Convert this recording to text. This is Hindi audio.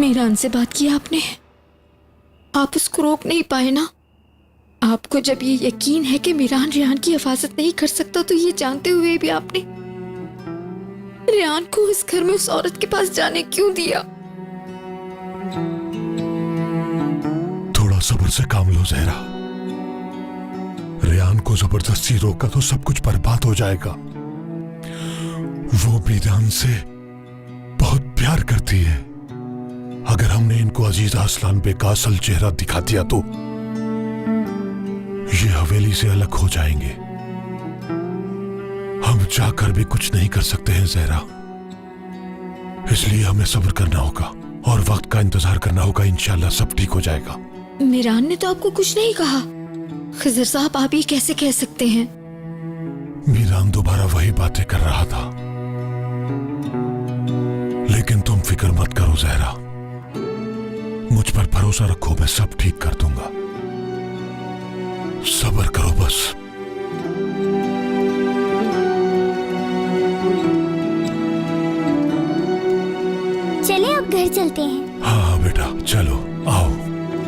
मीरान से बात की आपने? आप उसको रोक नहीं पाए ना? आपको जब ये यकीन है कि मीरान रेहान की हिफाजत नहीं कर सकता, तो ये जानते हुए भी आपने रेहान को इस घर में उस औरत के पास जाने क्यों दिया? थोड़ा सब्र से काम लो जहरा। रेहान को जबरदस्ती रोका तो सब कुछ बर्बाद हो जाएगा। वो मीरान से बहुत प्यार करती है। अगर हमने इनको अजीज असलान बे का असल चेहरा दिखा दिया तो ये हवेली से अलग हो जाएंगे। हम चाहकर भी कुछ नहीं कर सकते हैं जहरा, इसलिए हमें सब्र करना होगा और वक्त का इंतजार करना होगा। इंशाल्लाह सब ठीक हो जाएगा। मीरान ने तो आपको कुछ नहीं कहा। खिजर साहब, आप ये कैसे कह सकते हैं? मीरान दोबारा वही बातें कर रहा था, लेकिन तुम फिक्र मत करो जहरा, मुझ पर भरोसा रखो, मैं सब ठीक कर दूंगा। सब्र करो बस। चले अब घर चलते हैं। हाँ बेटा चलो आओ।